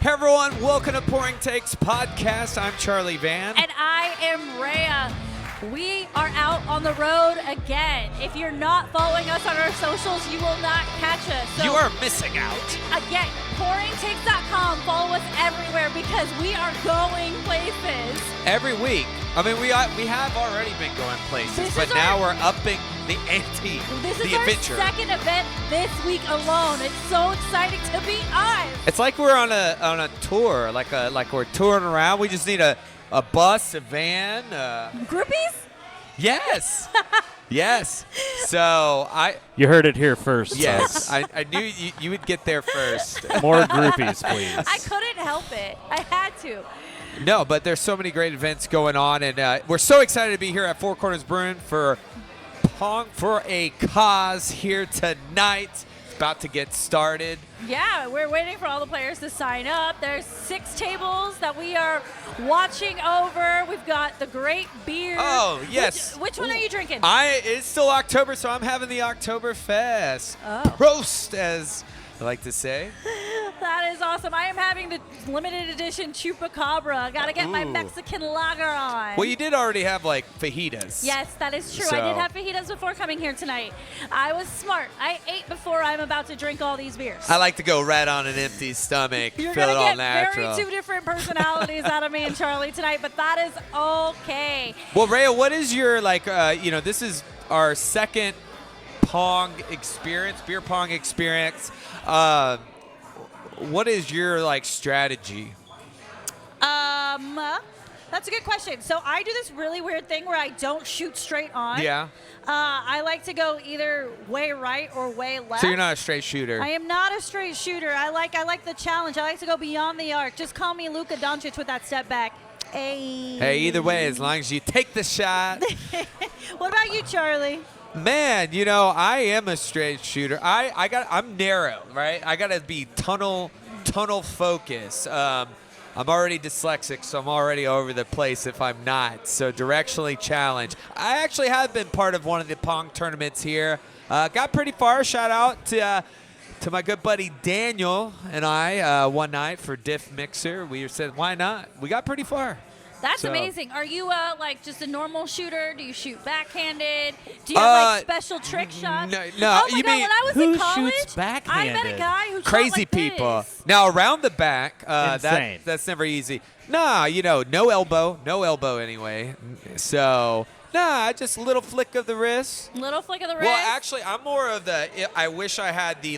Hey everyone, welcome to Pouring Takes Podcast. I'm Charlie Van. And I am Rayya. We are out on the road again. If you're not following us on our socials, you will not catch us. So you are missing out. Again, pouringtakes.com. Follow us everywhere because we are going places. Every week. I mean, we have already been going places, but now we're upping the ante, This the is our adventure. second event this week alone. It's so exciting to be us. It's like we're on a tour, like we're touring around. We just need a bus, a van. Groupies? Yes. Yes. So You heard it here first. Yes, I knew you would get there first. More groupies, please. I couldn't help it. I had to. No, but there's so many great events going on, and we're so excited to be here at Four Corners Brewery for Pong for a Cause here tonight. It's about to get started. Yeah, we're waiting for all the players to sign up. There's 6 tables that we are watching over. We've got the great beer. Oh, yes. Which one are you drinking? It's still October, so I'm having the Oktoberfest. Oh. Prost, as I like to say. That is awesome. I am having the limited edition Chupacabra. Got to get my Ooh. Mexican lager on. Well, you did already have, like, fajitas. Yes, that is true. So- I did have fajitas before coming here tonight. I was smart. I ate before I'm about to drink all these beers. I like to go right on an empty stomach, You're feel going it to all get natural. very 2 different personalities out of me and Charlie tonight, but that is okay. Well, Rayya, what is your, this is our second Pong experience, beer Pong experience. What is your, strategy? That's a good question. So I do this really weird thing where I don't shoot straight on. Yeah. I like to go either way right or way left. So you're not a straight shooter. I am not a straight shooter. I like the challenge. I like to go beyond the arc. Just call me Luka Doncic with that step back. Hey, either way, as long as you take the shot. What about you, Charlie? Man, I am a straight shooter. I'm narrow, right? I gotta be tunnel focus. I'm already dyslexic, so I'm already over the place if I'm not. So directionally challenged. I actually have been part of one of the Pong tournaments here. Got pretty far. Shout out to my good buddy Daniel and I one night for Diff Mixer. We said, why not? We got pretty far. That's So- amazing. Are you just a normal shooter? Do you shoot backhanded? Do you have special trick shots? No, Oh my you God, mean when I was who in college, shoots I met a backhanded? guy who shot crazy like people. this. Now around the back, Insane. that's never easy. Nah, no elbow anyway. So just a little flick of the wrist. Little flick of the wrist. Well, actually, I'm more of the. I wish I had the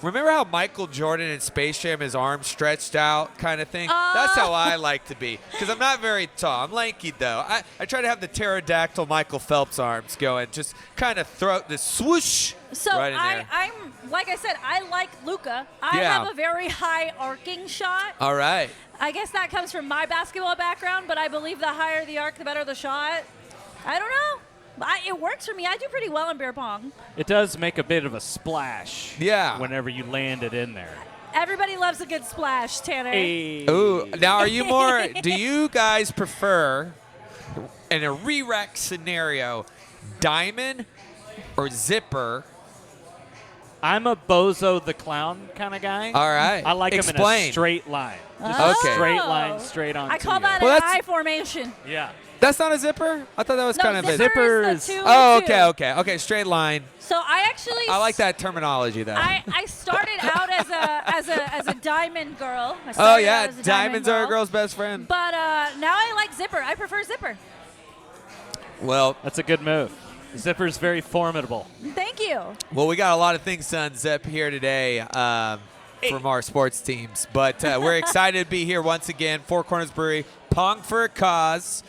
Remember how Michael Jordan in Space Jam, his arms stretched out kind of thing? That's how I like to be. Because I'm not very tall. I'm lanky, though. I try to have the pterodactyl Michael Phelps arms going. Just kind of throw the swoosh So right in there. I'm like I said, I like Luka. I Yeah. have a very high arcing shot. All right. I guess that comes from my basketball background, but I believe the higher the arc, the better the shot. I don't know. It works for me. I do pretty well in beer pong. It does make a bit of a splash. Yeah. Whenever you land it in there. Everybody loves a good splash, Tanner. Hey. Ooh, now are you more? Do you guys prefer, in a re-rack scenario, diamond or zipper? I'm a Bozo the Clown kind of guy. All right. I like him in Explain. a straight line. Just Oh. a straight line, straight on. I call to you. that Well, an that's- I formation. Yeah. That's not a zipper? I thought that was No, kind of a zipper Zipper is is- the 2 Oh, and 2. okay. Straight line. So I actually I like that terminology, though. I started out as a diamond girl. I Oh, started yeah. out as a Diamonds diamond are a girl's best friend. But now I like zipper. I prefer zipper. Well, That's a good move. Zipper's very formidable. Thank you. we got a lot of things on Zip here today from our sports teams. But we're excited to be here once again. Four Corners Brewery, Pong for a Cause.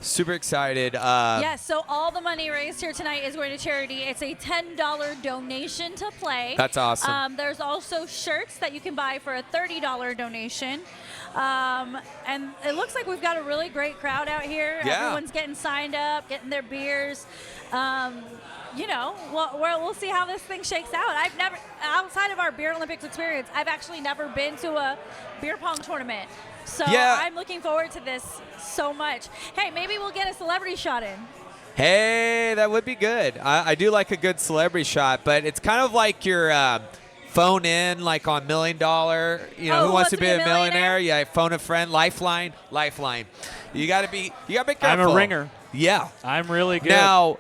Super excited. Yes, so all the money raised here tonight is going to charity. It's a $10 donation to play. That's awesome. There's also shirts that you can buy for a $30 donation. And it looks like we've got a really great crowd out here. Yeah. Everyone's getting signed up, getting their beers. We'll see how this thing shakes out. I've never, outside of our Beer Olympics experience, I've actually never been to a beer pong tournament. So Yeah. I'm looking forward to this so much. Hey, maybe we'll get a celebrity shot in. Hey, that would be good. I do like a good celebrity shot, but it's kind of like your phone in like on $1 Million. You know, who wants to be a millionaire? Yeah, phone a friend. Lifeline. You gotta be careful. I'm a ringer. Yeah. I'm really good. Now,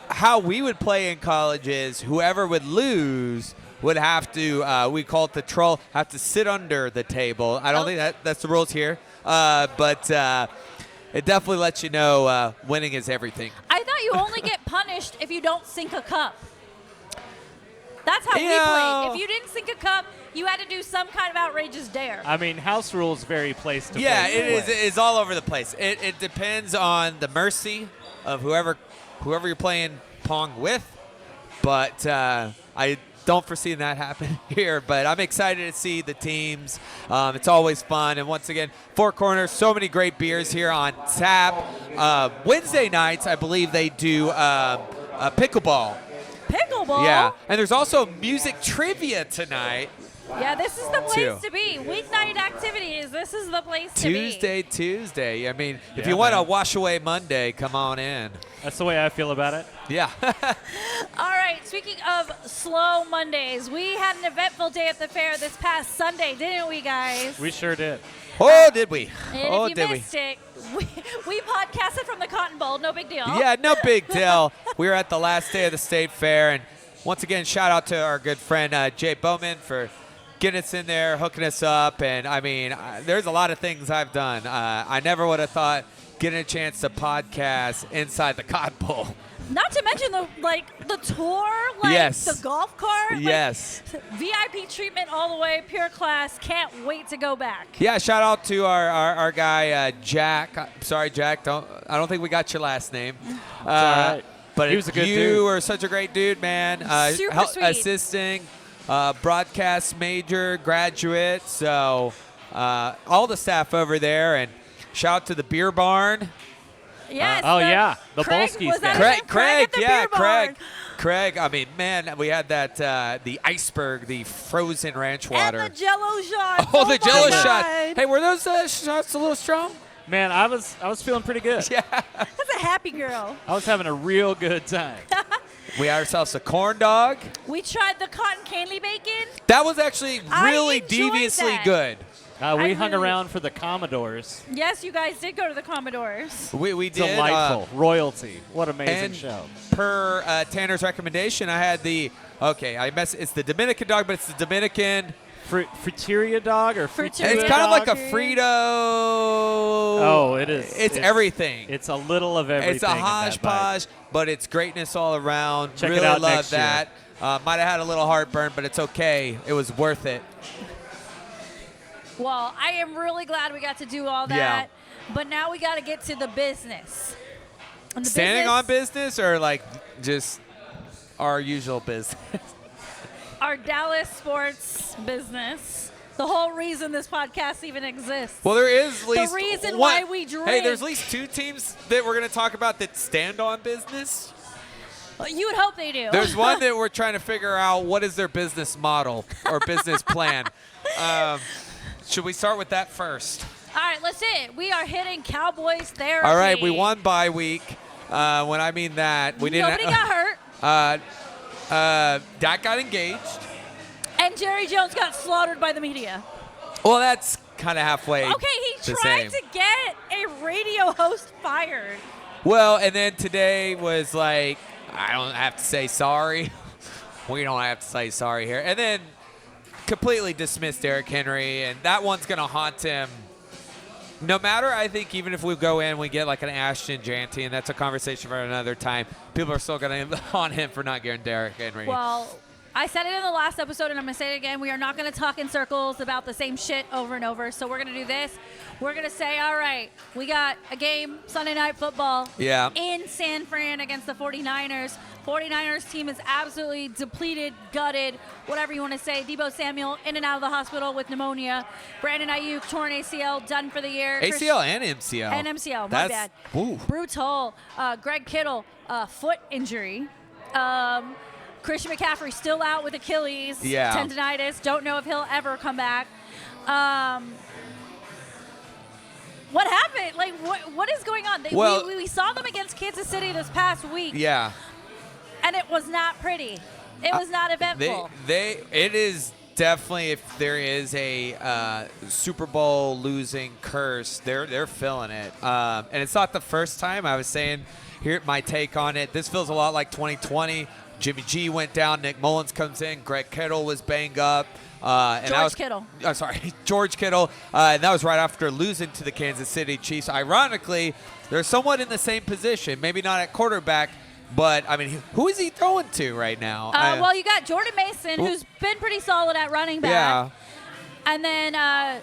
how we would play in college is whoever would lose would have to, we call it the troll, have to sit under the table. I don't think that's the rules here. But it definitely lets you know winning is everything. I thought you only get punished if you don't sink a cup. That's how we know. played. If you didn't sink a cup, you had to do some kind of outrageous dare. I mean, house rules vary place to Yeah, place. it is. It's all over the place. It depends on the mercy of whoever you're playing Pong with. But I don't foresee that happen here. But I'm excited to see the teams. It's always fun. And once again, Four Corners, so many great beers here on tap. Wednesday nights, I believe they do pickleball. Pickleball? Yeah, and there's also music trivia tonight. Yeah, this is the place Too. to be. Weeknight activities, this is the place to be. Tuesday. I mean, if Yeah, you want a man. wash away Monday, come on in. That's the way I feel about it. Yeah. All right, speaking of slow Mondays, we had an eventful day at the fair this past Sunday, didn't we, guys? We sure did. Oh, did we? And Oh, if you did we? missed it, we podcasted from the Cotton Bowl, no big deal. Yeah, no big deal. We were at the last day of the state fair, and once again, shout out to our good friend Jay Bowman for getting us in there, hooking us up. And I mean, there's a lot of things I've done. I never would have thought getting a chance to podcast inside the Cotton Bowl. Not to mention the tour, Yes. the golf cart. Yes. VIP treatment all the way, pure class. Can't wait to go back. Yeah, shout out to our guy Jack. Sorry, Jack. I don't think we got your last name. all right. But He was a good you dude. were such a great dude, man. Super sweet. Assisting, broadcast major, graduate. So all the staff over there, and shout out to the beer barn. Yes. The Craig, Bolskis was that guy. his name? Craig at the beer barn. Craig. I mean, man, we had that the iceberg, the frozen ranch water. And the Jello shots. Oh, the my Jello God. shot. Hey, were those shots a little strong? Man, I was feeling pretty good. Yeah. That's a happy girl. I was having a real good time. We had ourselves a corn dog. We tried the cotton candy bacon. That was actually I really enjoyed deviously that. good. We hung really- around for the Commodores. Yes, you guys did go to the Commodores. We did. Delightful. Royalty. What amazing And show. per Tanner's recommendation, I had it's the Dominican dog, but it's the Dominican. Friteria dog or Friteria It's kind of like a dog. Frito. Oh, it is. It's everything. It's a little of everything. It's a in that bite. hodgepodge, but it's greatness all around. Check it really out love next year. that. Might have had a little heartburn, but it's okay. It was worth it. Well, I am really glad we got to do all that. Yeah. But now we got to get to the business. And the Standing on business or like just our usual business? our Dallas sports business. The whole reason this podcast even exists. Well, there is at least reason one- why we drink. Hey, there's at least two teams that we're going to talk about that stand on business. You would hope they do. There's one that we're trying to figure out what is their business model or business plan. Should we start with that first? All right, let's hit it. We are hitting Cowboys therapy. All right, we won bye week. When I mean that, we didn't. Nobody got hurt. Dak got engaged. And Jerry Jones got slaughtered by the media. Well, that's kind of halfway. Okay, he the tried same. to get a radio host fired. Well, and then today was like, I don't have to say sorry. We don't have to say sorry here. And then completely dismissed Derrick Henry, and that one's going to haunt him. No matter, I think, even if we go in, we get like an Ashton Janty, and that's a conversation for another time, people are still going to haunt him for not getting Derrick Henry. Well, I said it in the last episode, and I'm going to say it again. We are not going to talk in circles about the same shit over and over. So we're going to do this. We're going to say, all right, we got a game, Sunday Night Football, Yeah. in San Fran against the 49ers. 49ers team is absolutely depleted, gutted, whatever you want to say. Debo Samuel in and out of the hospital with pneumonia. Brandon Ayuk, torn ACL, done for the year. ACL and MCL. And MCL, my bad. Ooh. Brutal. Greg Kittle, foot injury. Christian McCaffrey still out with Achilles tendonitis. Don't know if he'll ever come back. What happened? Like, what is going on? Well- we saw them against Kansas City this past week, Yeah. and it was not pretty. It was not eventful. It is definitely, if there is a Super Bowl losing curse, they're feeling it. And it's not the first time. I was saying, here my take on it. This feels a lot like 2020. Jimmy G went down. Nick Mullins comes in. Greg Kittle was banged up. George Kittle. George Kittle. And that was right after losing to the Kansas City Chiefs. Ironically, they're somewhat in the same position. Maybe not at quarterback, but, I mean, who is he throwing to right now? Well, you got Jordan Mason, who's been pretty solid at running back. Yeah. And then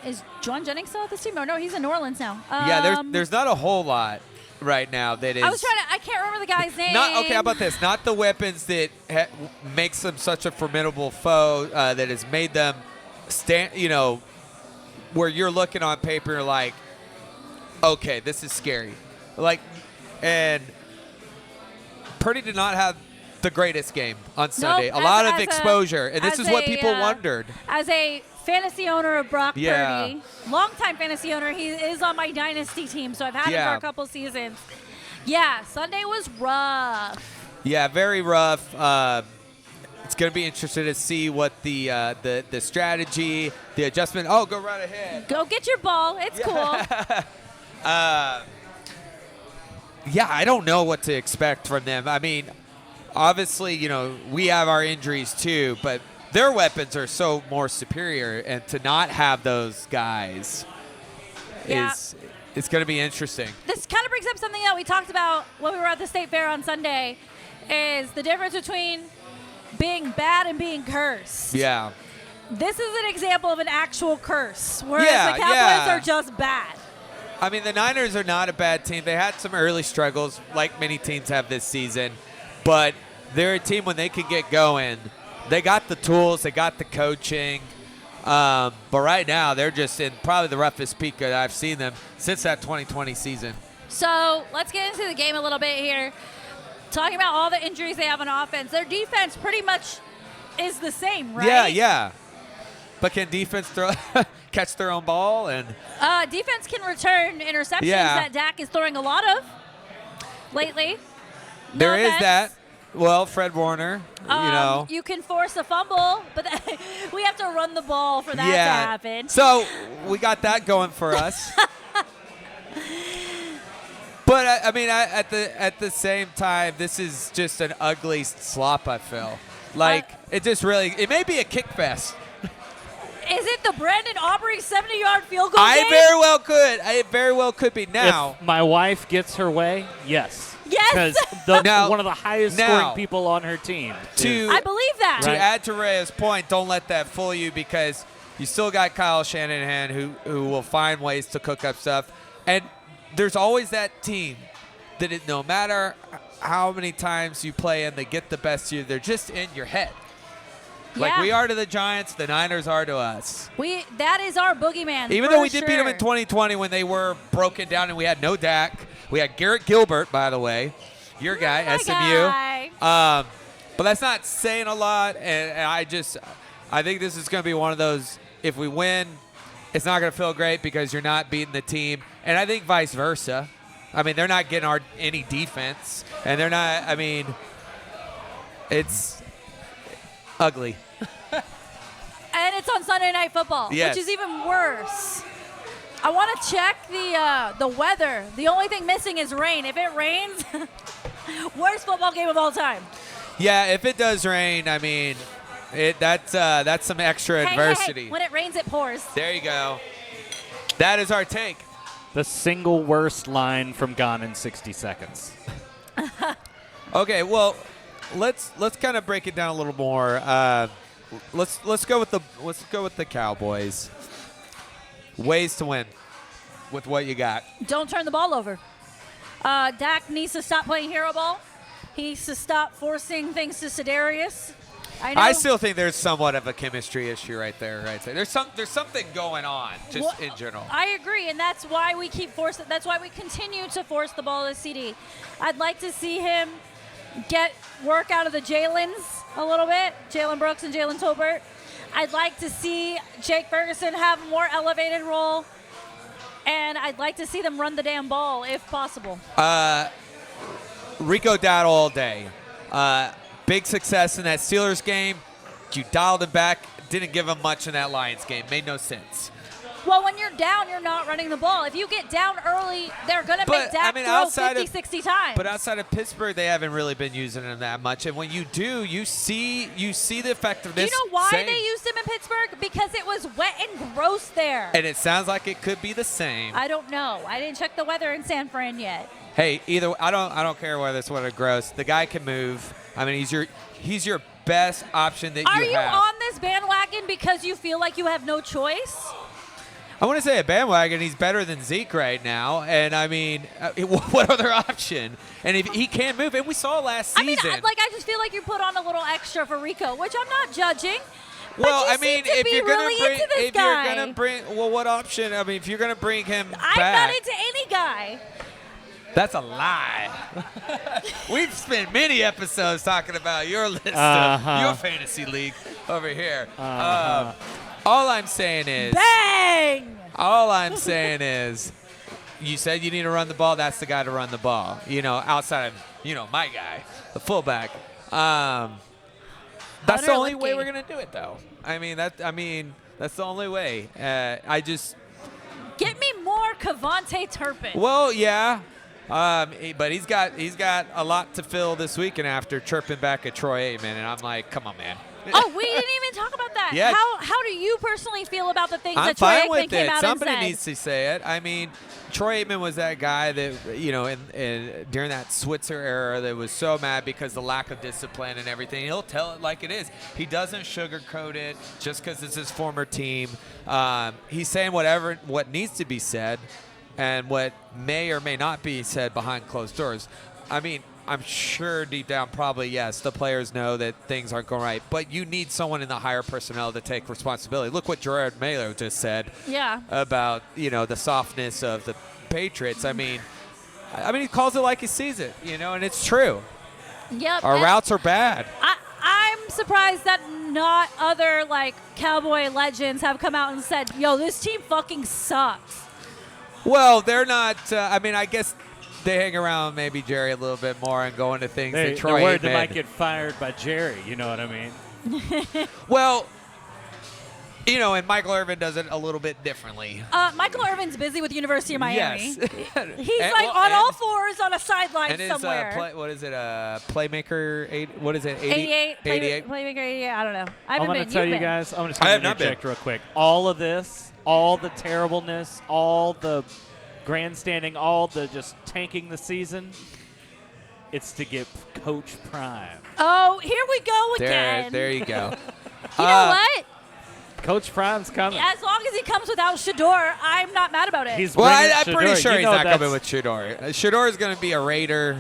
is John Jennings still at this team? Oh, no, he's in New Orleans now. Yeah, there's not a whole lot right now that is. I can't remember the guy's name. Okay, how about this? Not the weapons that makes them such a formidable foe that has made them stand, where you're looking on paper, you're like, okay, this is scary. And Purdy did not have the greatest game on Sunday. Nope, a lot of exposure, and this is what people wondered. As a fantasy owner of Brock Yeah. Purdy, longtime fantasy owner, he is on my dynasty team, so I've had him for a couple seasons. Yeah, Sunday was rough. Yeah, very rough. It's going to be interesting to see what the strategy, the adjustment. Oh, go right ahead. Go get your ball. It's cool. Yeah, I don't know what to expect from them. I mean, obviously, we have our injuries too, but their weapons are so more superior, and to not have those guys is it's going to be interesting. This kind of brings up something that we talked about when we were at the State Fair on Sunday, is the difference between being bad and being cursed. Yeah. This is an example of an actual curse, whereas the Cowboys are just bad. I mean, the Niners are not a bad team. They had some early struggles, like many teams have this season, but they're a team when they can get going. They got the tools, they got the coaching, but right now they're just in probably the roughest peak that I've seen them since that 2020 season. So let's get into the game a little bit here. Talking about all the injuries they have on offense, their defense pretty much is the same, right? Yeah. But can defense catch their own ball? And defense can return interceptions that Dak is throwing a lot of lately. There is that. Well, Fred Warner, You can force a fumble, but we have to run the ball for that to happen. So we got that going for us. But, I mean, at the same time, this is just an ugly slop, I feel. It may be a kick fest. Is it the Brandon Aubrey 70-yard field goal game? It very well could be. Now, if my wife gets her way, yes. Yes. Because one of the highest scoring people on her team. I believe that. To add to Rayya's point, don't let that fool you, because you still got Kyle Shanahan who will find ways to cook up stuff. And there's always that team that no matter how many times you play and they get the best of you, they're just in your head. Like we are to the Giants, the Niners are to us. That is our boogeyman. Even though we did beat them in 2020 when they were broken down and we had no Dak. We had Garrett Gilbert, by the way, your guy, SMU. But that's not saying a lot, and I think this is going to be one of those, if we win, it's not going to feel great because you're not beating the team. And I think vice versa. I mean, they're not getting any defense, and they're not, I mean, it's ugly. And it's on Sunday Night Football, which is even worse. I want to check the weather. The only thing missing is rain. If it rains, worst football game of all time. Yeah, if it does rain, I mean, that's some extra adversity. Hey, when it rains, it pours. There you go. That is our take. The single worst line from Gone in 60 Seconds. Okay, well, let's kind of break it down a little more. Let's go with the Cowboys. Ways to win with what you got. Don't turn the ball over. Dak needs to stop playing hero ball. He needs to stop forcing things to Sedarius. I still think there's somewhat of a chemistry issue right there. There's something going on just in general. I agree, and that's why we keep forcing. That's why we continue to force the ball to CD. I'd like to see him get work out of the Jalen's a little bit, Jalen Brooks and Jalen Tolbert. I'd like to see Jake Ferguson have a more elevated role, and I'd like to see them run the damn ball if possible. Rico Dowdle all day. Big success in that Steelers game. you dialed him back. Didn't give him much in that Lions game. Made no sense. Well, when you're down, you're not running the ball. If you get down early, they're going to make Dak throw 50, 60 times. But outside of Pittsburgh, they haven't really been using him that much. And when you do, you see the effectiveness. You know why they used him in Pittsburgh? Because it was wet and gross there. And it sounds like it could be the same. I don't know. I didn't check the weather in San Fran yet. Hey, I don't care whether it's wet or gross. The guy can move. I mean, he's your best option that you have. Are you on this bandwagon because you feel like you have no choice? I want to say a bandwagon. He's better than Zeke right now. And, I mean, what other option? And if he can move, and we saw last season. I mean, I just feel like you put on a little extra for Rico, which I'm not judging. Well, I mean, if you're going to bring, well, what option? I mean, if you're going to bring him I'm back. not into any guy. That's a lie. We've spent many episodes talking about your list of your fantasy league over here. All I'm saying is, bang! All I'm saying is, you said you need to run the ball. That's the guy to run the ball. You know, outside of my guy, the fullback. That's the only way we're gonna do it, though. I mean that's the only way. Get me more Kavontae Turpin. Well, yeah. But he's got a lot to fill this weekend after chirping back at Troy Aikman, and I'm like, come on, man. Oh, we didn't even talk about that. Yeah. How do you personally feel about the things that I'm Troy fine Aikman with came it. out Somebody and said? needs to say it. I mean, Troy Aikman was that guy that, in during that Switzer era that was so mad because the lack of discipline and everything. He'll tell it like it is. He doesn't sugarcoat it just because it's his former team. He's saying what needs to be said and what may or may not be said behind closed doors. I mean, I'm sure deep down probably, yes, the players know that things aren't going right. But you need someone in the higher personnel to take responsibility. Look what Gerard Mayo just said about, the softness of the Patriots. I mean, he calls it like he sees it, and it's true. Yep. Our routes are bad. I'm surprised that not other, Cowboy legends have come out and said, yo, this team fucking sucks. Well, they're not, I guess they hang around maybe Jerry a little bit more and go into things that Troy They're worried they Aikman. might get fired by Jerry, you know what I mean? Well, and Michael Irvin does it a little bit differently. Michael Irvin's busy with the University of Miami. Yes. He's on all fours on a sideline and somewhere. What is it? Playmaker, what is it? 88. 88. Playmaker 88. I don't know. I'm going to tell you guys, I'm going to interject real quick. All of this, all the terribleness, all the grandstanding, all the just tanking the season, it's to get Coach Prime. Oh, here we go again. There you go. You know what? Coach Prime's coming. As long as he comes without Shador, I'm not mad about it. I'm pretty sure he's not coming with Shador. Shador is going to be a Raider.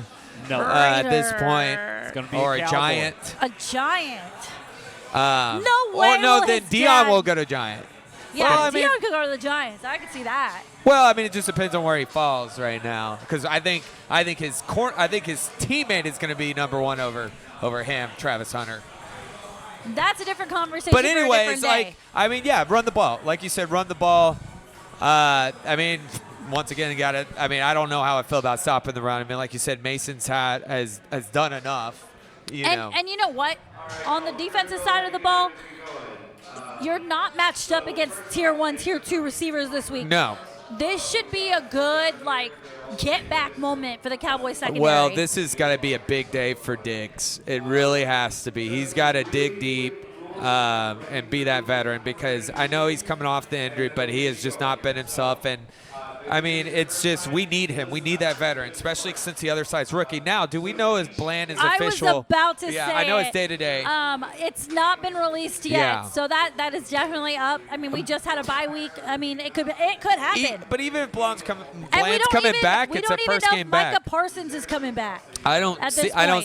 No. At this point. It's going to be or a Giant. A Giant. No way. Oh, no, then Dion will go to Giant. Yeah, Dion could go to the Giants. I could see that. Well, it just depends on where he falls right now, because I think his teammate is going to be number one over him, Travis Hunter. That's a different conversation. But anyways, for a different day. run the ball. Like you said, run the ball. Once again, got it. I don't know how I feel about stopping the run. Like you said, Mason's has done enough. And you know what? On the defensive side of the ball, you're not matched up against tier 1, tier 2 receivers this week. No. This should be a good, get back moment for the Cowboys secondary. Well, this has got to be a big day for Diggs. It really has to be. He's got to dig deep and be that veteran, because I know he's coming off the injury, but he has just not been himself. And it's just, we need him. We need that veteran, especially since the other side's rookie. Now, do we know if Bland is official? I was about to say I know it's day-to-day. It's not been released yet, so that is definitely up. We just had a bye week. It could happen. But even if Bland's coming back, it's a first game back. Micah Parsons is coming back. I don't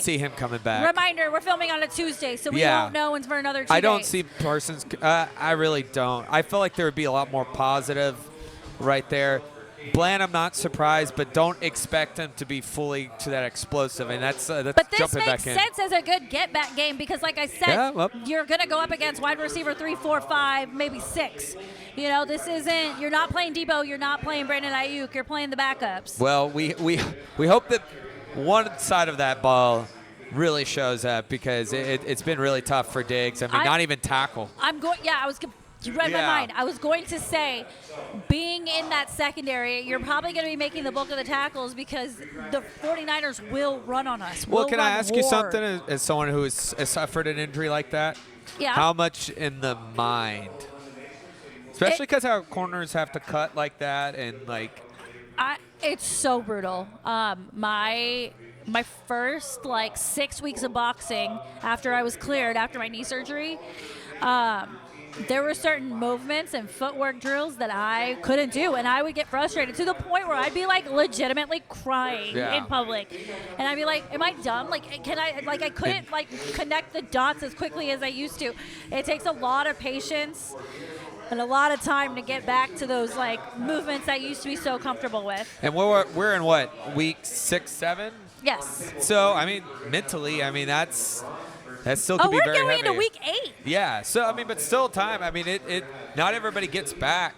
see him coming back. Reminder, we're filming on a Tuesday, so we won't know for another 2 days. I don't see Parsons. I really don't. I feel like there would be a lot more positive right there. Bland, I'm not surprised, but don't expect him to be fully to that explosive, and that's jumping back in. But this makes sense as a good get-back game, because, like I said, you're going to go up against wide receiver 3, 4, 5, maybe 6. This isn't – you're not playing Debo, you're not playing Brandon Ayuk, you're playing the backups. Well, we hope that one side of that ball really shows up because it's been really tough for Diggs. I mean, not even tackle. You read my mind. I was going to say, being in that secondary, you're probably going to be making the bulk of the tackles because the 49ers will run on us. Well, can I ask you something as someone who has suffered an injury like that? Yeah. How much in the mind? Especially because our corners have to cut like that and like. It's so brutal. My first 6 weeks of boxing after I was cleared after my knee surgery, there were certain movements and footwork drills that I couldn't do, and I would get frustrated to the point where I'd be legitimately crying in public, and I'd be like, "Am I dumb? Can I I couldn't connect the dots as quickly as I used to." It takes a lot of patience and a lot of time to get back to those movements I used to be so comfortable with. And we're in what, week 6, 7? Yes. So I mean, mentally, I mean that still could be very heavy. We're going into week 8. Yeah. So I mean, but still time. I mean, it not everybody gets back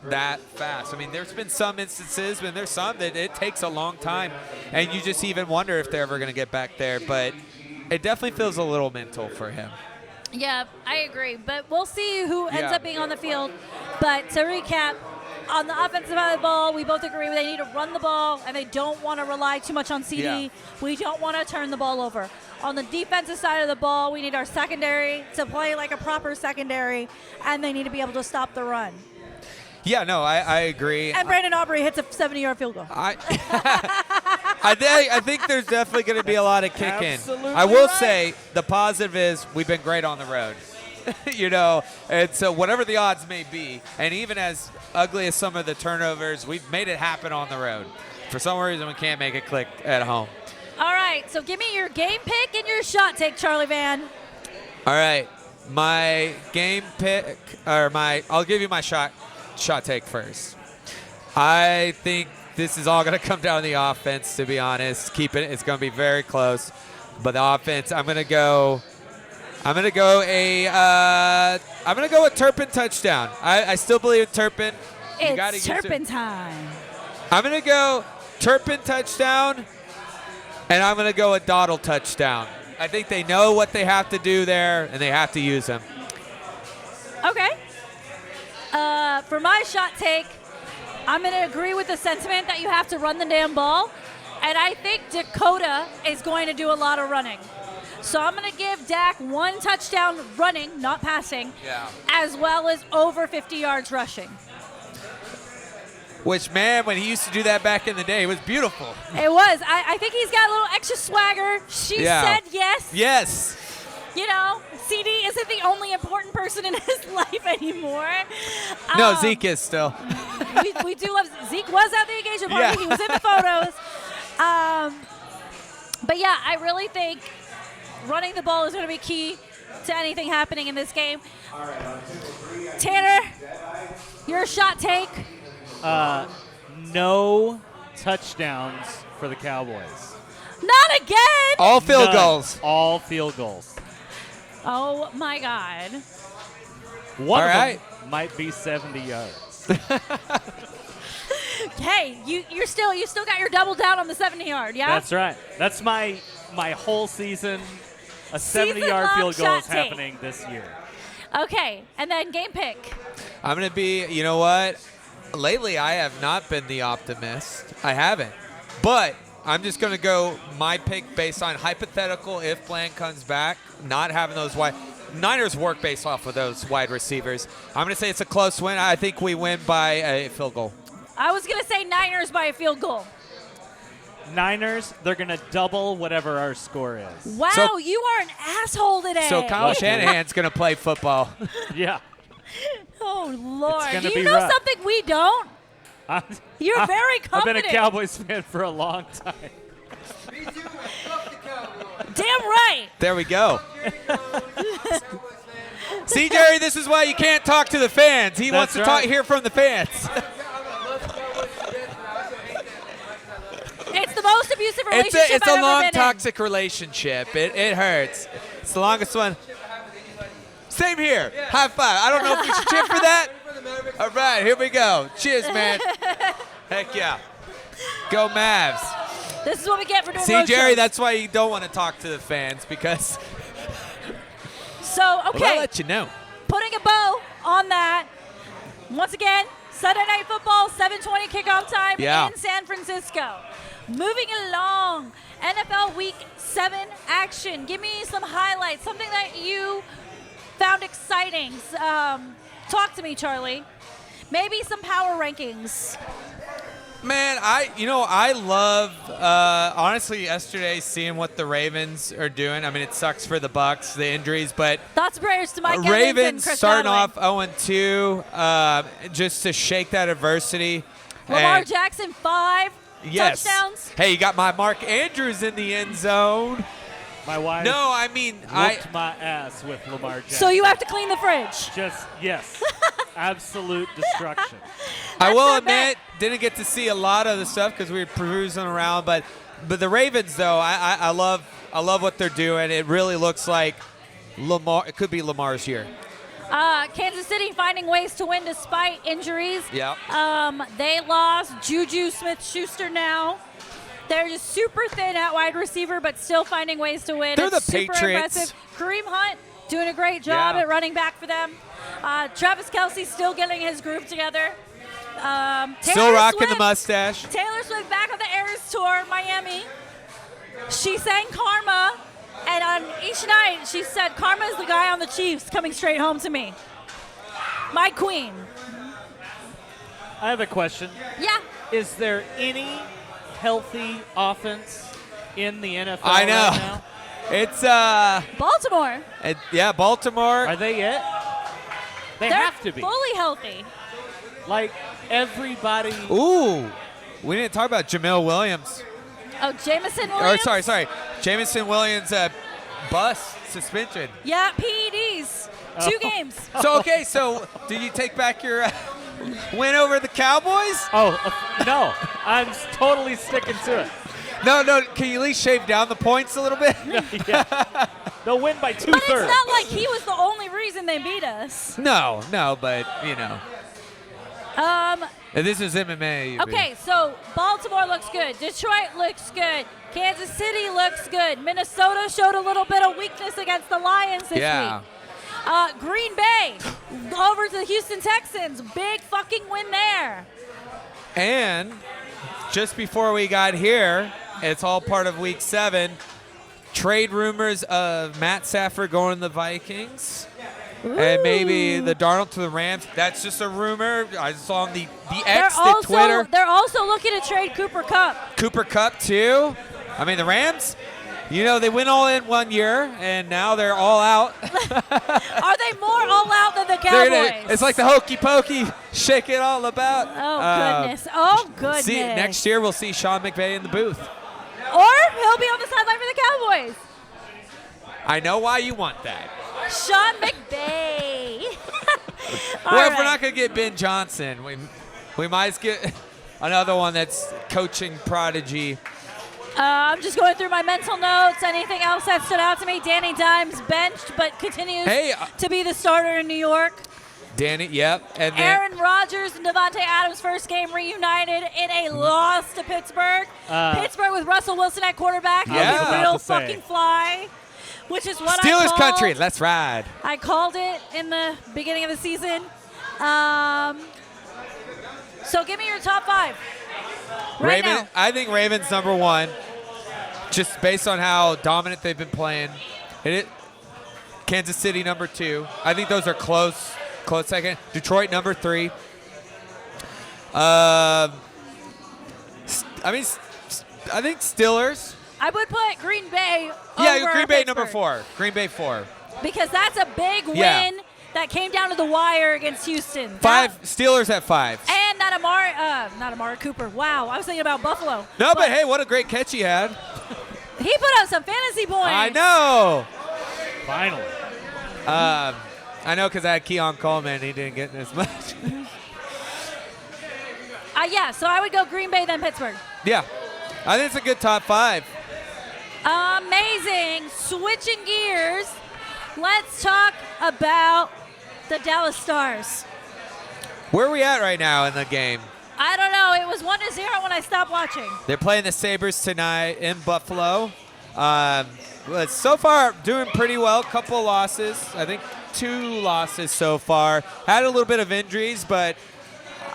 that fast. I mean, there's been some instances, but there's some that it takes a long time, and you just even wonder if they're ever going to get back there. But it definitely feels a little mental for him. Yeah, I agree. But we'll see who ends up being on the field. But to recap, on the offensive side of the ball, we both agree they need to run the ball, and they don't want to rely too much on CD. Yeah. We don't want to turn the ball over. On the defensive side of the ball, we need our secondary to play like a proper secondary, and they need to be able to stop the run. Yeah, no, I agree. And Brandon Aubrey hits a 70-yard field goal. I think there's definitely going to be a lot of kicking. Absolutely I will right. say the positive is we've been great on the road. And so whatever the odds may be, and even as ugly as some of the turnovers, we've made it happen on the road. For some reason, we can't make it click at home. All right, so give me your game pick and your shot take, Charlie Van. All right, my game pick, I'll give you my shot take first. I think this is all going to come down to the offense, to be honest. It's going to be very close. But the offense, I'm going to go with Turpin touchdown. I still believe in Turpin. It's Turpin time. I'm going to go Turpin touchdown, and I'm going to go with Dottle touchdown. I think they know what they have to do there, and they have to use them. Okay. For my shot take, I'm going to agree with the sentiment that you have to run the damn ball, and I think Dakota is going to do a lot of running. So I'm going to give Dak 1 touchdown running, not passing, as well as over 50 yards rushing. Which, man, when he used to do that back in the day, it was beautiful. It was. I think he's got a little extra swagger. She said yes. Yes. CD isn't the only important person in his life anymore. No, Zeke is still. we do love Zeke. Was at the engagement party. He was in the photos. But yeah, I really think running the ball is going to be key to anything happening in this game. Tanner, your shot take. No touchdowns for the Cowboys. Not again. All field None. goals. All field goals. Oh my God. One of them might be 70 yards. Hey, you still got your double down on the 70-yard, yeah? That's right. That's my whole season. A 70-yard field goal is happening this year. Okay, and then game pick. I'm going to be, you know what? Lately, I have not been the optimist. I haven't. But I'm just going to go my pick based on hypothetical if Bland comes back, not having those wide. Niners work based off of those wide receivers. I'm going to say it's a close win. I think we win by a field goal. I was going to say Niners by a field goal. Niners, they're going to double whatever our score is. Wow, So- you are an asshole today. So Kyle Shanahan's going to play football. Yeah. Oh, Lord. It's Do gonna you be know rough. something we don't? You're very I've been a confident. Cowboys fan for a long time. Damn right. There we go. See, Jerry, this is why you can't talk to the fans. He wants to right. hear from the fans. It's the most abusive relationship It's I've a ever long, been in. toxic relationship. It hurts. It's the longest one. Same here. High five. I don't know if we should cheer for that. All right, here we go. Cheers, man. Heck yeah. Go Mavs. This is what we get for doing See, road Jerry, shows. that's why you don't want to talk to the fans because So, okay. well, I'll let you know. Putting a bow on that. Once again, Sunday Night Football, 7:20 kickoff time in San Francisco. Moving along, NFL Week 7 action. Give me some highlights, something that you found exciting. Talk to me, Charlie. Maybe some power rankings. Man, I love honestly yesterday seeing what the Ravens are doing. I mean, it sucks for the Bucs, the injuries, but thoughts and prayers to Mike Evans Ravens and Chris starting Godwin. off 0-2, just to shake that adversity. Lamar And Jackson, 5 yes. touchdowns. Hey, you got my Mark Andrews in the end zone. My wife No, I mean, whooped my ass with Lamar Jackson. So you have to clean the fridge. Yes. Absolute destruction. I will not bad. admit, didn't get to see a lot of the stuff because we were perusing around, but the Ravens though, I love what they're doing. It really looks like Lamar. It could be Lamar's year. Kansas City finding ways to win despite injuries. Yeah. They lost Juju Smith-Schuster now. They're just super thin at wide receiver, but still finding ways to win. They're It's the super Patriots. impressive. Kareem Hunt doing a great job at running back for them. Travis Kelce still getting his group together. Still rocking the Swift, mustache. Taylor Swift back on the Eras Tour, Miami. She sang Karma, and on each night she said, Karma is the guy on the Chiefs coming straight home to me. My queen. I have a question. Yeah. Is there any healthy offense in the NFL I know. right now? It's Baltimore. Baltimore. Are they it? They They're have to be. fully healthy. Like everybody. Ooh, we didn't talk about Jamil Williams. Oh, Jamison Williams? Or sorry, Jamison Williams bus suspension. Yeah, PEDs. 2 games. So do you take back your win over the Cowboys? No, I'm totally sticking to it. No. Can you at least shave down the points a little bit? Yeah. They'll win by 2/3. But it's not like he was the only reason they beat us. No, but you know. And this is MMA. Okay, so Baltimore looks good. Detroit looks good. Kansas City looks good. Minnesota showed a little bit of weakness against the Lions this week. Green Bay over to the Houston Texans. Big fucking win there. And just before we got here, it's all part of Week 7. Trade rumors of Matt Stafford going to the Vikings. Ooh. And maybe the Darnold to the Rams. That's just a rumor. I saw on the X, They're the Twitter. They're also looking to trade Cooper Kupp. Cooper Kupp, too. I mean, the Rams, they went all in one year, and now they're all out. Are they more all out than the Cowboys? It's like the hokey pokey, shake it all about. Oh, goodness. See, next year we'll see Sean McVay in the booth. Or he'll be on the sideline for the Cowboys. I know why you want that. Sean McVay. Well, if we're not going to get Ben Johnson, we might as get another one that's coaching prodigy. I'm just going through my mental notes. Anything else that stood out to me? Danny Dimes benched, but continues to be the starter in New York. Danny, yep. And then Aaron Rodgers and Devontae Adams' first game reunited in a loss to Pittsburgh. Pittsburgh with Russell Wilson at quarterback. Yeah. He's a real fucking fly, which is what Steelers I called. country, let's ride. I called it in the beginning of the season. So give me your top 5. Right now. I think Ravens number 1, just based on how dominant they've been playing. Kansas City number 2. I think those are close second. Detroit number 3. I think Steelers. I would put Green Bay over Green Bay Pittsburgh. number 4. Green Bay 4. Because that's a big win that came down to the wire against Houston. 5. Steelers at 5. And not Amari Cooper. Wow, I was thinking about Buffalo. No, but hey, what a great catch he had. He put up some fantasy points. I know. Finally. I know because I had Keon Coleman. He didn't get as much. So I would go Green Bay, then Pittsburgh. Yeah. I think it's a good top 5. Amazing. Switching gears, let's talk about the Dallas Stars. Where are we at right now in the game? I don't know. It was 1-0 when I stopped watching. They're playing the Sabres tonight in Buffalo. But so far, doing pretty well. Couple of losses. I think 2 losses so far. Had a little bit of injuries, but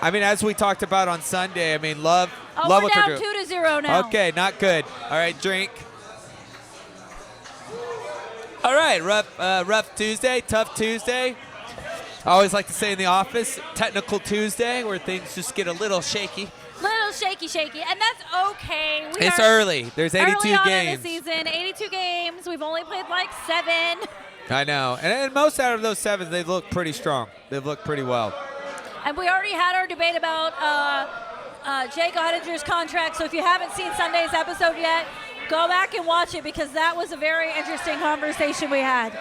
I mean, as we talked about on Sunday, I mean, love what they're doing. We're down 2-0 now. Okay, not good. All right, drink. All right, rough Tuesday, tough Tuesday. I always like to say in the office, technical Tuesday, where things just get a little shaky. Little shaky, and that's okay. It's early. There's 82 early on games. in the season, 82 games. We've only played like 7. I know, and most out of those 7, they look pretty strong. They've looked pretty well. And we already had our debate about Jake Ottinger's contract, so if you haven't seen Sunday's episode yet, go back and watch it because that was a very interesting conversation we had.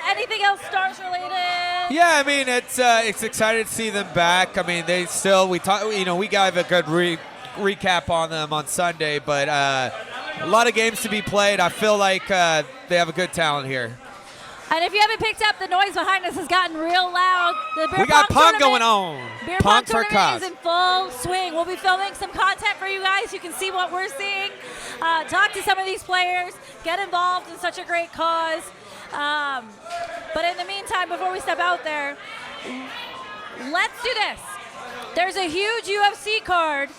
Anything else Stars related? Yeah, I mean it's exciting to see them back. I mean we gave a good recap on them on Sunday, but a lot of games to be played. I feel like they have a good talent here. And if you haven't picked up, the noise behind us has gotten real loud. We got Pong going on. Beer Pong tournament is in full swing. We'll be filming some content for you guys. You can see what we're seeing. Talk to some of these players. Get involved in such a great cause. But in the meantime, before we step out there, let's do this. There's a huge UFC card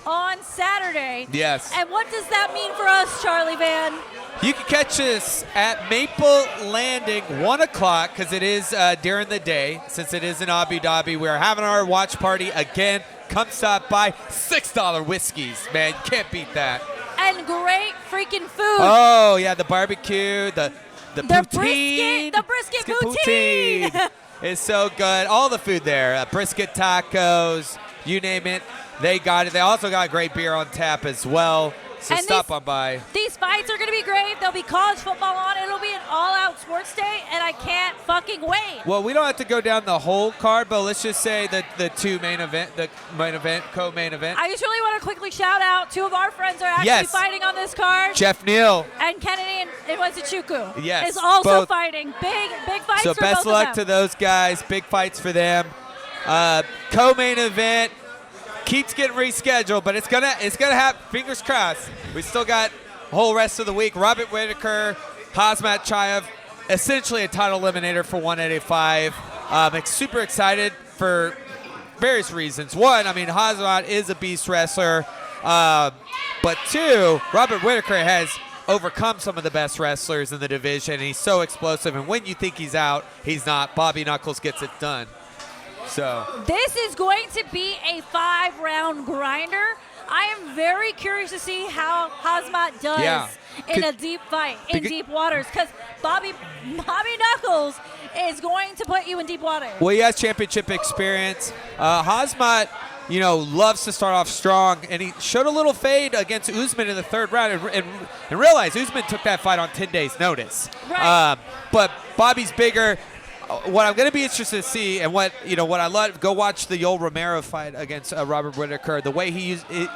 on Saturday. Yes. And what does that mean for us, Charlie Van? You can catch us at Maple Landing, 1 o'clock, because it is during the day. Since it is in Abu Dhabi, we're having our watch party again. Come stop by. $6 whiskeys, man. You can't beat that. And great freaking food. Oh, yeah, the barbecue, the poutine. The brisket poutine. It's so good. All the food there. Brisket tacos, you name it. They got it. They also got great beer on tap as well. So and stop on by. These fights are going to be great. There'll be college football on. It'll be an all-out sports day, and I can't fucking wait. Well, we don't have to go down the whole card, but let's just say that the co-main event. I just really want to quickly shout out 2 of our friends are actually fighting on this card. Jeff Neal. And Kennedy and Iwazuchuku is also both fighting. Big fights so for both of them. So best luck to those guys. Big fights for them. Co-main event. Keeps getting rescheduled, but it's gonna happen. Fingers crossed. We still got the whole rest of the week. Robert Whitaker, Hazmat Chayev, essentially a title eliminator for 185. Super excited for various reasons. 1, I mean, Hazmat is a beast wrestler, but 2, Robert Whitaker has overcome some of the best wrestlers in the division, and he's so explosive. And when you think he's out, he's not. Bobby Knuckles gets it done. So this is going to be a 5-round grinder. I am very curious to see how Hazmat does in a deep fight, in deep waters, because Bobby Knuckles is going to put you in deep water. Well, he has championship experience. Hazmat, loves to start off strong, and he showed a little fade against Usman in the 3rd round, and realized Usman took that fight on 10 days' notice. Right. But Bobby's bigger. What I'm going to be interested to see, and what I love, go watch the Yoel Romero fight against Robert Whitaker. The way he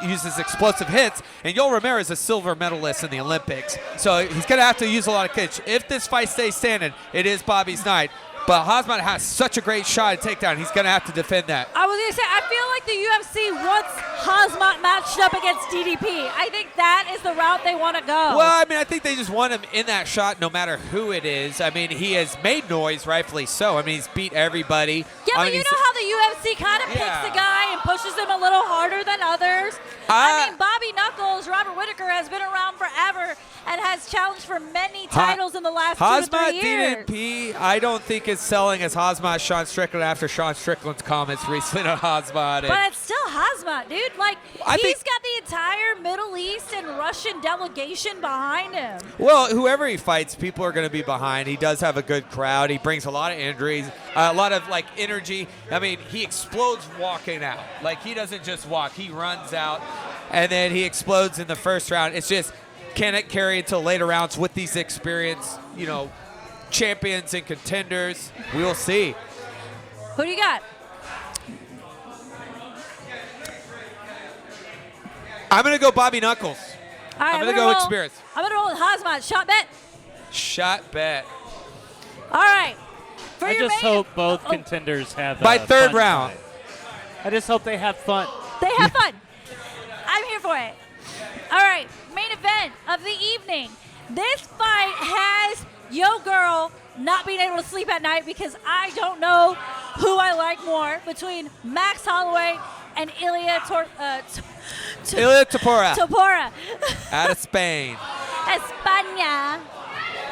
uses explosive hits, and Yoel Romero is a silver medalist in the Olympics, so he's going to have to use a lot of kicks. If this fight stays standing, it is Bobby's night. But Hazmat has such a great shot at takedown. He's going to have to defend that. I was going to say, I feel like the UFC wants Hazmat matched up against DDP. I think that is the route they want to go. Well, I mean, I think they just want him in that shot no matter who it is. I mean, he has made noise, rightfully so. I mean, he's beat everybody. Yeah, but you know how the UFC kind of picks a guy and pushes him a little harder than others? I mean, Bobby Knuckles, Robert Whitaker, has been around forever and has challenged for many titles in the last 2 to 3 years. DDP, I don't think it's selling as Hazmat Sean Strickland after Sean Strickland's comments recently on Hazmat. But it's still Hazmat, dude. Like, he's got the entire Middle East and Russian delegation behind him. Well, whoever he fights, people are going to be behind. He does have a good crowd. He brings a lot of injuries, a lot of, energy. I mean, he explodes walking out. Like, he doesn't just walk. He runs out, and then he explodes in the first round. It's just, can it carry until later rounds with these experienced, champions and contenders? We will see. Who do you got? I'm going to go Bobby Knuckles. All right, I'm going to go experience. I'm going to roll with Hazmat. Shot bet? Shot bet. All right. I just hope both contenders have by 3rd round. I just hope they have fun. They have fun. I'm here for it. All right, main event of the evening. This fight has yo girl not being able to sleep at night because I don't know who I like more between Max Holloway and Ilia Topuria. Out of Spain. España.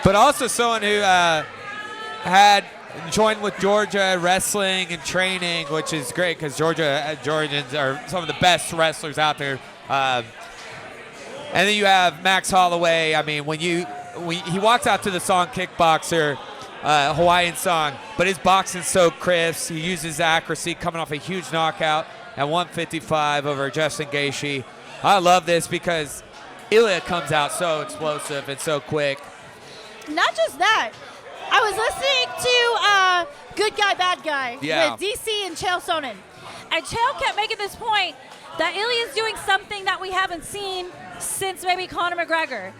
But also someone who had joined with Georgia wrestling and training, which is great because Georgians are some of the best wrestlers out there. And then you have Max Holloway. I mean, when he walks out to the song Kickboxer, Hawaiian song, but his boxing's so crisp. He uses accuracy, coming off a huge knockout at 155 over Justin Gaethje. I love this because Ilia comes out so explosive and so quick. Not just that. I was listening to Good Guy, Bad Guy with DC and Chael Sonnen. And Chael kept making this point that Ilia's doing something that we haven't seen since maybe Conor McGregor.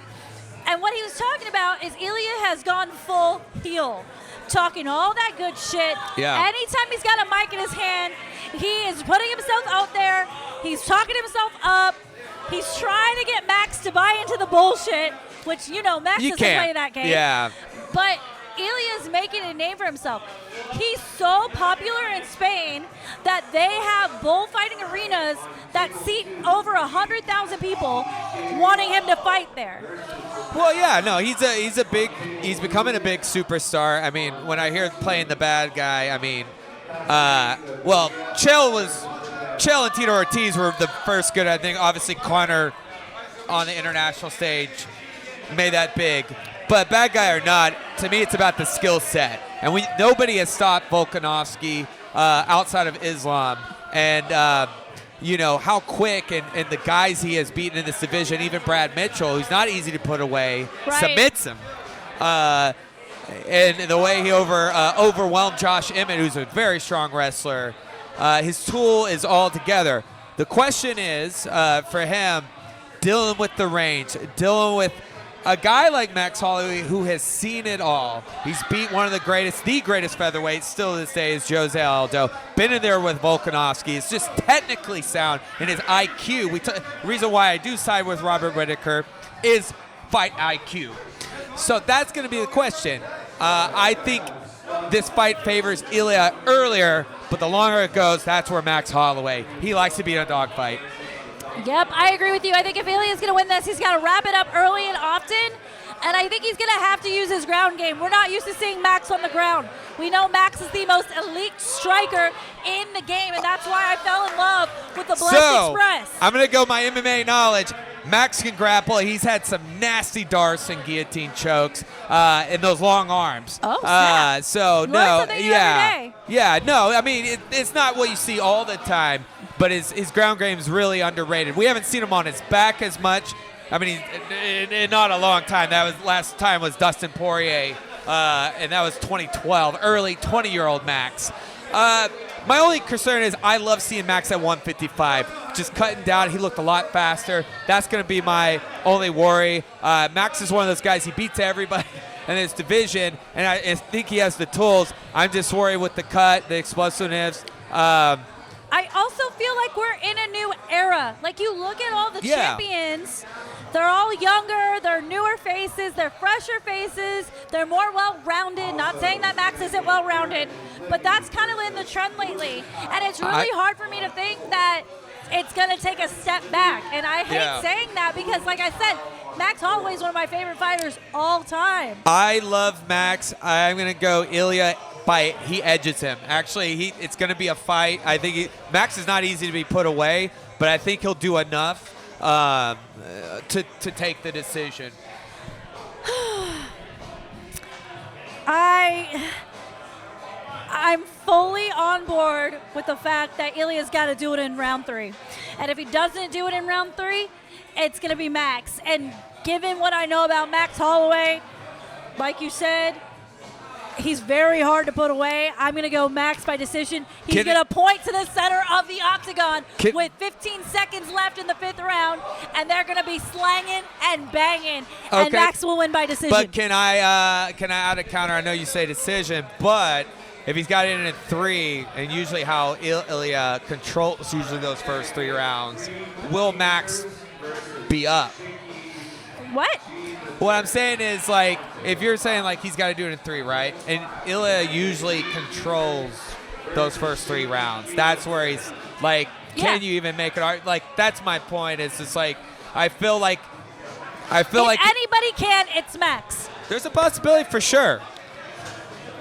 And what he was talking about is Ilia has gone full heel, talking all that good shit. Yeah. Anytime he's got a mic in his hand, he is putting himself out there. He's talking himself up. He's trying to get Max to buy into the bullshit, which, Max doesn't play that game. Yeah. But Ilia's making a name for himself. He's so popular in Spain that they have bullfighting arenas that seat over 100,000 people wanting him to fight there. Well, yeah, no, he's becoming a big superstar. I mean, when I hear playing the bad guy, I mean, Chael and Tito Ortiz were the first good. I think obviously Conor on the international stage made that big. But bad guy or not, to me it's about the skill set. And nobody has stopped Volkanovski outside of Islam. And, how quick and the guys he has beaten in this division, even Brad Mitchell, who's not easy to put away, submits him. And the way he overwhelmed Josh Emmett, who's a very strong wrestler. His tool is all together. The question is, for him, dealing with the range, dealing with a guy like Max Holloway who has seen it all. He's beat one of the greatest featherweights still to this day is Jose Aldo. Been in there with Volkanovski. It's just technically sound in his IQ. The reason why I do side with Robert Whittaker is fight IQ. So that's going to be the question. I think this fight favors Ilia earlier, but the longer it goes, that's where Max Holloway. He likes to be in a dogfight. Yep, I agree with you. I think if Ilia's going to win this, he's got to wrap it up early and often. And I think he's going to have to use his ground game. We're not used to seeing Max on the ground. We know Max is the most elite striker in the game, and that's why I fell in love with the Blessed Express. I'm going to go my MMA knowledge. Max can grapple. He's had some nasty darts and guillotine chokes in those long arms. Oh, snap. So, you learn something new every day. Yeah, no, I mean, it's not what you see all the time, but his ground game is really underrated. We haven't seen him on his back as much. I mean, in not a long time. Last time was Dustin Poirier, and that was 2012, early 20-year-old Max. My only concern is I love seeing Max at 155, just cutting down. He looked a lot faster. That's going to be my only worry. Max is one of those guys, he beats everybody in his division, and I think he has the tools. I'm just worried with the cut, the explosiveness. I also feel like we're in a new era. Like, you look at all the champions, they're all younger, they're newer faces, they're fresher faces, they're more well-rounded. Not saying that Max isn't well-rounded, but that's kind of in the trend lately. And it's really hard for me to think that it's going to take a step back. And I hate saying that because, like I said, Max Holloway is one of my favorite fighters all time. I love Max. I'm going to go Ilia. He edges him. Actually, it's going to be a fight. I think Max is not easy to be put away, but I think he'll do enough to take the decision. I'm fully on board with the fact that Ilia's got to do it in round 3. And if he doesn't do it in round 3, it's going to be Max. And given what I know about Max Holloway, like you said, he's very hard to put away. I'm going to go Max by decision. He's going to point to the center of the octagon with 15 seconds left in the 5th round, and they're going to be slanging and banging, and Max will win by decision. But can I add a counter? I know you say decision, but if he's got it in 3, and usually how Ilya controls usually those first 3 rounds, will Max be up? What? What I'm saying is, like, if you're saying, like, he's got to do it in 3, right? And Ilya usually controls those first 3 rounds. That's where he's, like, can you even make it? Like, that's my point. It's just, like, I feel like anybody can, it's Max. There's a possibility for sure.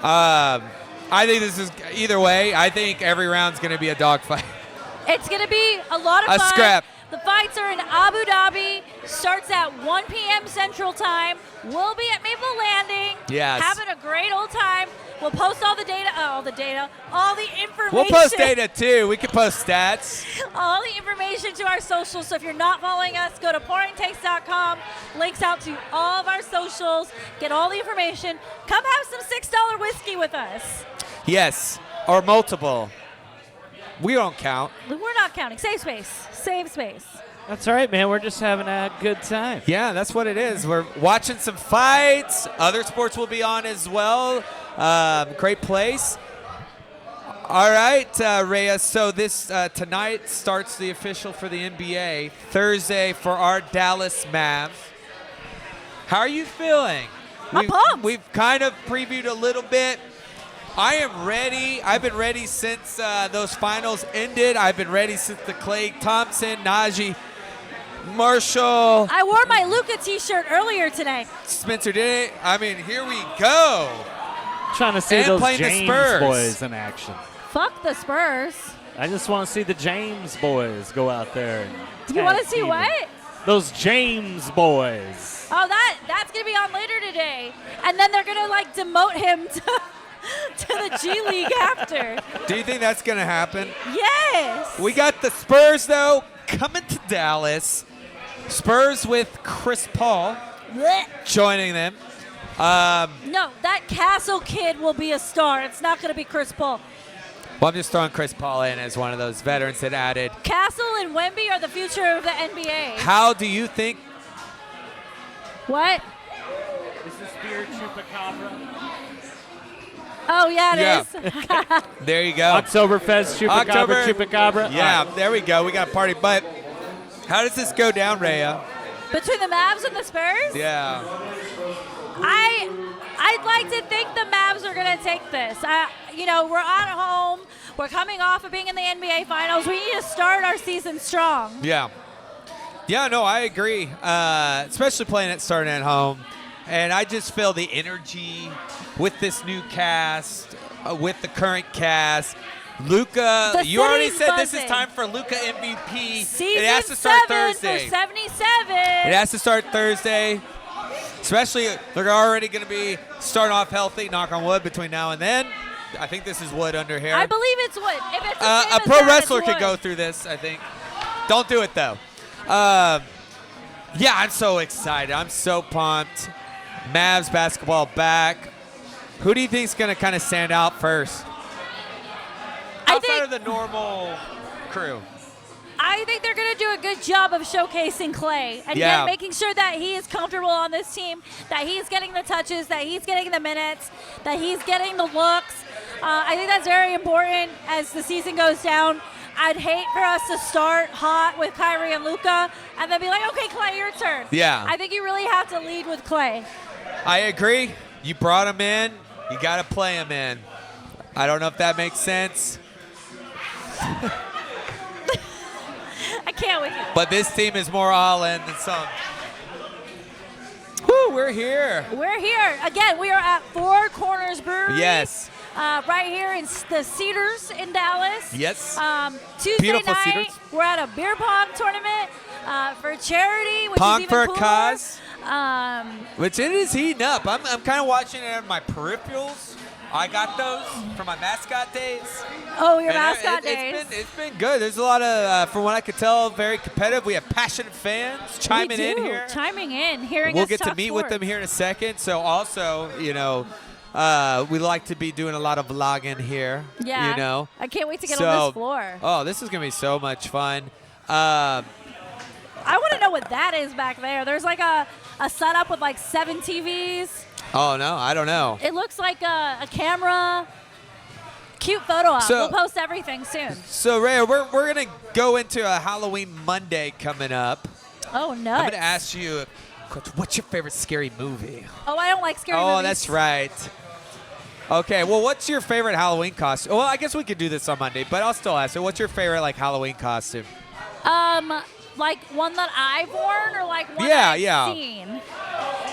I think this is, either way, I think every round's going to be a dogfight. It's going to be a lot of fun. A scrap. The fights are in Abu Dhabi. Starts at 1 p.m. Central Time. We'll be at Maple Landing. Yes. Having a great old time. We'll post all the information. We'll post data too. We can post stats. All the information to our socials. So if you're not following us, go to pouringtakes.com. Links out to all of our socials. Get all the information. Come have some $6 whiskey with us. Yes, or multiple. We don't count. We're not counting. Save space. Save space. That's all right, man. We're just having a good time. Yeah, that's what it is. We're watching some fights. Other sports will be on as well. Great place. All right, Rayya. So this tonight starts the official for the NBA. Thursday for our Dallas Mavs. How are you feeling? I'm pumped. We've kind of previewed a little bit. I am ready. I've been ready since those finals ended. I've been ready since the Klay Thompson, Najee Marshall. I wore my Luka t-shirt earlier today. Spencer did it. I mean, here we go. Trying to see And those playing the James Spurs. boys in action. Fuck the Spurs. I just want to see the James boys go out there. And You want to tag see team what? them. Those James boys. Oh, that's going to be on later today. And then they're going to, like, demote him to the G League after. Do you think that's going to happen? Yes. We got the Spurs, though, coming to Dallas. Spurs with Chris Paul Blech. joining them. No, that Castle kid will be a star. It's not going to be Chris Paul. Well, I'm just throwing Chris Paul in as one of those veterans that added. Castle and Wemby are the future of the NBA. How do you think? What? Is the Spirit Chupacabra? Oh, yeah, it is. There you go. Oktoberfest Chupacabra, Chupacabra. Yeah, All right. there we go. We got a party. But how does this go down, Rayya? Between the Mavs and the Spurs? Yeah. I'd like to think the Mavs are going to take this. We're at home. We're coming off of being in the NBA Finals. We need to start our season strong. Yeah. Yeah, no, I agree. Especially playing it starting at home. And I just feel the energy with this new cast, with the current cast. Luka, you already said this is time for Luka MVP. Season it has to start 7 Thursday. for 77. It has to start Thursday. Especially, they're already going to be starting off healthy, knock on wood, between now and then. I think this is wood under here. I believe it's wood. If it's a pro wrestler could go through this, I think. Don't do it, though. Yeah, I'm so excited. I'm so pumped. Mavs basketball back. Who do you think is going to kind of stand out first? Outside of the normal crew. I think they're going to do a good job of showcasing Klay and making sure that he is comfortable on this team, that he's getting the touches, that he's getting the minutes, that he's getting the looks. I think that's very important as the season goes down. I'd hate for us to start hot with Kyrie and Luka and then be like, okay, Klay, your turn. Yeah. I think you really have to lead with Klay. I agree. You brought him in. You got to play him in. I don't know if that makes sense. I can't with you. But this team is more all in than some. Woo, we're here. We're here. Again, we are at Four Corners Brewery. Yes. Right here in the Cedars in Dallas. Yes. Tuesday Beautiful night, Cedars. we're at a beer pong tournament for charity, which Pong is even for a cooler. cause. Which it is heating up. I'm kind of watching it on my peripherals. I got those for my mascot days. Oh, your And mascot days. It's been good. There's a lot of, from what I could tell, very competitive. We have passionate fans chiming in here. Chiming in, hearing We'll us get to talk meet sports. with them here in a second. So also, we like to be doing a lot of vlogging here. Yeah. I can't wait to get on this floor. Oh, this is going to be so much fun. I want to know what that is back there. There's like a setup with like 7 TVs. Oh, no, I don't know. It looks like a camera. cute photo op. So- We'll post everything soon. So, Rayya, we're going to go into a Halloween Monday coming up. Oh, nuts. I'm going to ask you, what's your favorite scary movie? Oh, I don't like scary movies. Oh, that's right. Okay, well, what's your favorite Halloween costume? Well, I guess we could do this on Monday, but I'll still ask you, what's your favorite, like, Halloween costume? Like one that I've worn or like one Yeah, I've yeah. seen?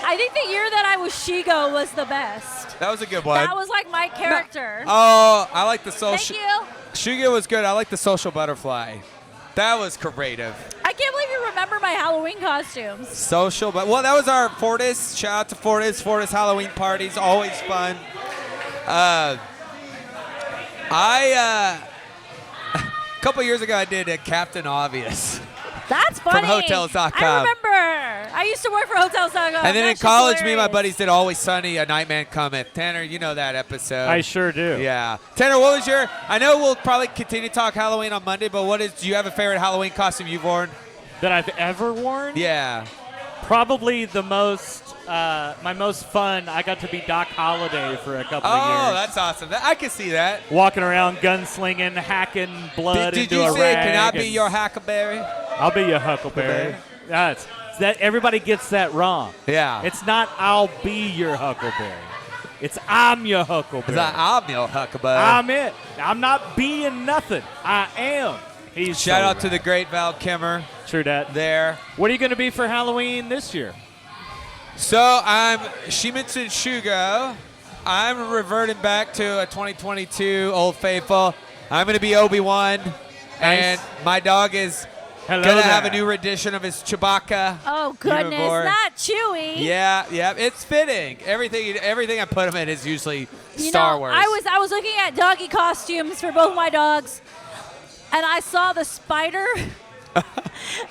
I think the year that I was Shigo was the best. That was a good one. That was like my character. Oh, I like the social. Thank you. Shugo was good. I like the social butterfly. That was creative. I can't believe you remember my Halloween costumes. Social, but well, that was our Fortis. Shout out to Fortis. Fortis Halloween parties, always fun. A couple years ago, I did a Captain Obvious. That's funny. From Hotels.com. I remember. I used to work for Hotels.com. And then in That's just college, me and my hilarious. buddies did Always Sunny, A Nightman Cometh. Tanner, you know that episode. I sure do. Yeah. Tanner, what was your, I know we'll probably continue to talk Halloween on Monday, but do you have a favorite Halloween costume you've worn? That I've ever worn? Yeah. Probably the most, my most fun, I got to be Doc Holliday for a couple of years. Oh, that's awesome. I can see that. Walking around gunslinging, hacking blood Did into you a say, rag. can I be and- your Huckleberry? I'll be your Huckleberry. That's that. Everybody gets that wrong. Yeah. It's not I'll be your Huckleberry. It's I'm your Huckleberry. I'm your Huckleberry. I'm it. I'm not being nothing. I am. He's Shout so out to the great Val Kimmer True that. there. What are you going to be for Halloween this year? So she mentioned Shugo. I'm reverting back to a 2022 Old Faithful. I'm going to be Obi-Wan. And my dog is Hello going to there. have a new rendition of his Chewbacca. Oh, goodness. uniform. Not Chewy. Yeah, it's fitting. Everything I put him in is usually You Star know, Wars. I was looking at doggy costumes for both my dogs, and I saw the spider, and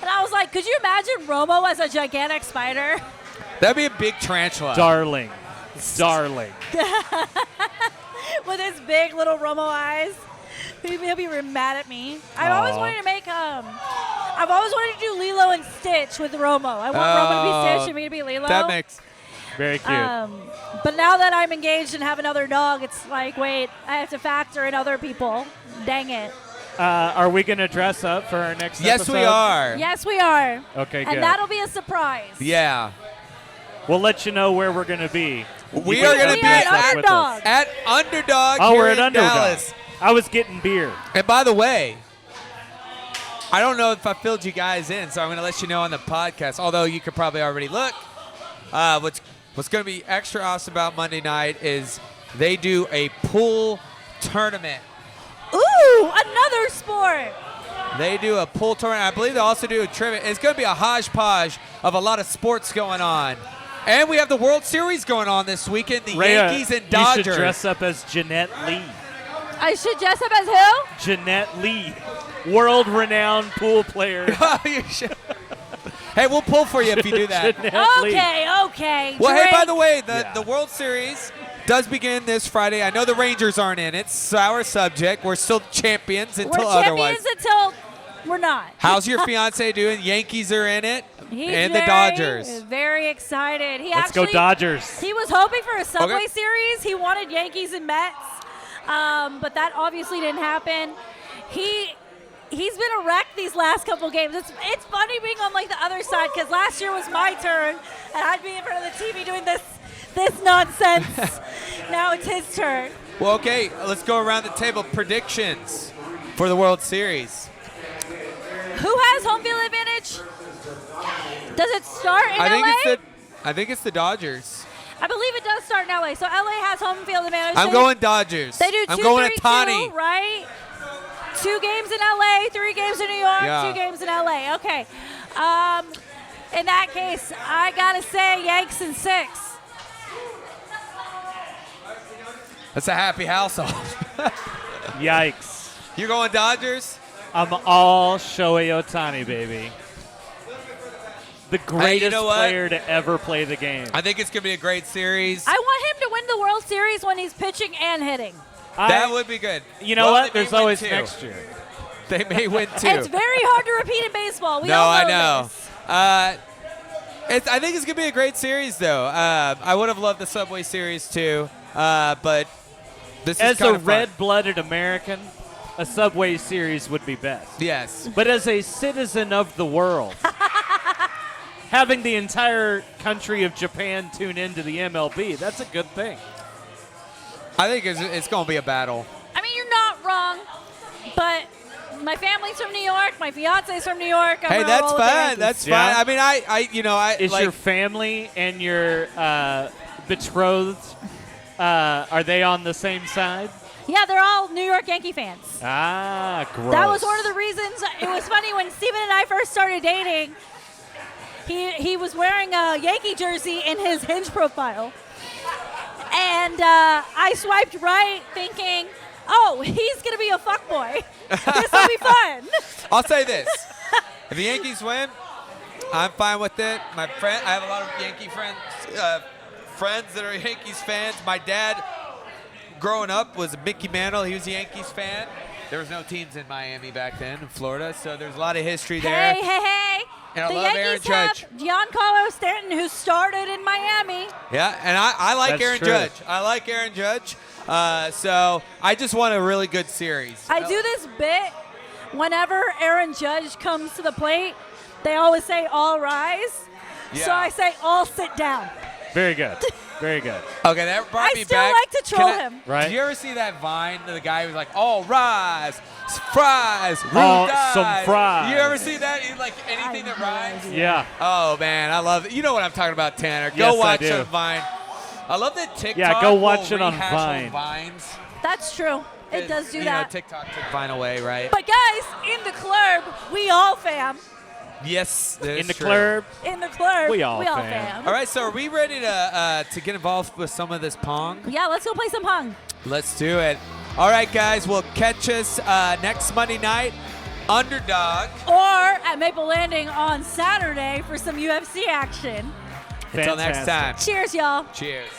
I was like, could you imagine Romo as a gigantic spider? That'd be a big tarantula. Darling. Darling. With his big little Romo eyes. He'll be mad at me. I've always wanted to make I've always wanted to do Lilo and Stitch with Romo. I want Romo to be Stitch and me to be Lilo. That makes Very cute. But now that I'm engaged and have another dog, it's like, wait, I have to factor in other people. Dang it. Are we going to dress up for our next Yes, episode? we are. Yes, we are. Okay, good. And that'll be a surprise. Yeah. We'll let you know where we're going to be. We are going to We be are at Underdog. Underdog Oh, here we're in at Underdog. Dallas. I was getting beer. And by the way, I don't know if I filled you guys in, so I'm going to let you know on the podcast, although you could probably already look. What's going to be extra awesome about Monday night is they do a pool tournament. Ooh, another sport. They do a pool tournament. I believe they also do a trivia. It's going to be a hodgepodge of a lot of sports going on. And we have the World Series going on this weekend, the Rayya, Yankees and Dodgers. You should dress up as Jeanette Lee. I should dress up as who? Jeanette Lee, world-renowned pool player. Oh, you should. Hey, we'll pull for you if you do that. Jeanette Lee. Okay. Well, hey, by Drink. the way, Yeah. the World Series does begin this Friday. I know the Rangers aren't in it. It's our subject. We're still champions until We're otherwise. champions until we're not. How's your fiance doing? Yankees are in it, He's and very, the Dodgers. Very excited. Let's go Dodgers. He was hoping for a Subway Okay. Series. He wanted Yankees and Mets, but that obviously didn't happen. He's been a wreck these last couple games. It's funny being on like the other side because last year was my turn and I'd be in front of the TV doing this nonsense. Now it's his turn. Well, okay, let's go around the table. Predictions for the World Series. Who has home field advantage? Does it start in LA? I think it's the Dodgers. I believe it does start in LA. So LA has home field advantage. I'm going Dodgers. They do 2, I'm going 3, Ohtani. 2, right? 2 games in LA, 3 games in New York, Yeah. 2 games in LA. Okay. In that case, I gotta say Yanks in 6. That's a happy household. Yikes. You going Dodgers? I'm all Shohei Ohtani, baby. The greatest know what? player to ever play the game. I think it's going to be a great series. I want him to win the World Series when he's pitching and hitting. That would be good. You know Well, what? they may There's win always 2. next year. They may win 2. It's very hard to repeat in baseball. We No, all I know. know. This. I think it's going to be a great series, though. I would have loved the Subway Series, too. But This is As kind a of fun. red-blooded American, a Subway Series would be best. Yes. But as a citizen of the world, having the entire country of Japan tune into the MLB, that's a good thing. I think it's going to be a battle. I mean, you're not wrong, but my family's from New York. My fiance's from New York. Hey, that's fine. That's fine. I mean, I Is like, your family and your betrothed, are they on the same side? Yeah, they're all New York Yankee fans. Ah, gross. That was one of the reasons. It was funny when Steven and I first started dating. He was wearing a Yankee jersey in his Hinge profile. And I swiped right thinking, oh, he's going to be a fuckboy. This will be fun. I'll say this. If the Yankees win, I'm fine with it. I have a lot of Yankee friends that are Yankees fans. My dad, growing up, was a Mickey Mantle. He was a Yankees fan. There was no teams in Miami back then, in Florida, so there's a lot of history there. Hey. And I the love Yankees Aaron have Judge. Giancarlo Stanton, who started in Miami. Yeah, and I like That's Aaron true. Judge. I like Aaron Judge. So I just want a really good series. I do this bit whenever Aaron Judge comes to the plate. They always say, all rise. Yeah. So I say, all sit down. Very good. Very good. Okay, that brought I me still back. like to troll Can I- him. Right. Did you ever see that Vine? The guy was like, "All rise, fries, Oh, dies." some fries. You ever see that? He, like anything that rhymes. Yeah. Oh man, I love it. You know what I'm talking about, Tanner. Go Yes, I watch do. on Vine. I love that TikTok. Yeah, go watch will it on rehash Vine. old Vines. That's true. It does do you that. know, TikTok took Vine away, right? But guys, in the club, we all fam. Yes, that In is the true. club. In the club, We all fam. fam. All right, so are we ready to get involved with some of this Pong? Yeah, let's go play some Pong. Let's do it. All right, guys, we'll catch us next Monday night. Underdog. Or at Maple Landing on Saturday for some UFC action. Until next Fantastic. time. Cheers, y'all. Cheers.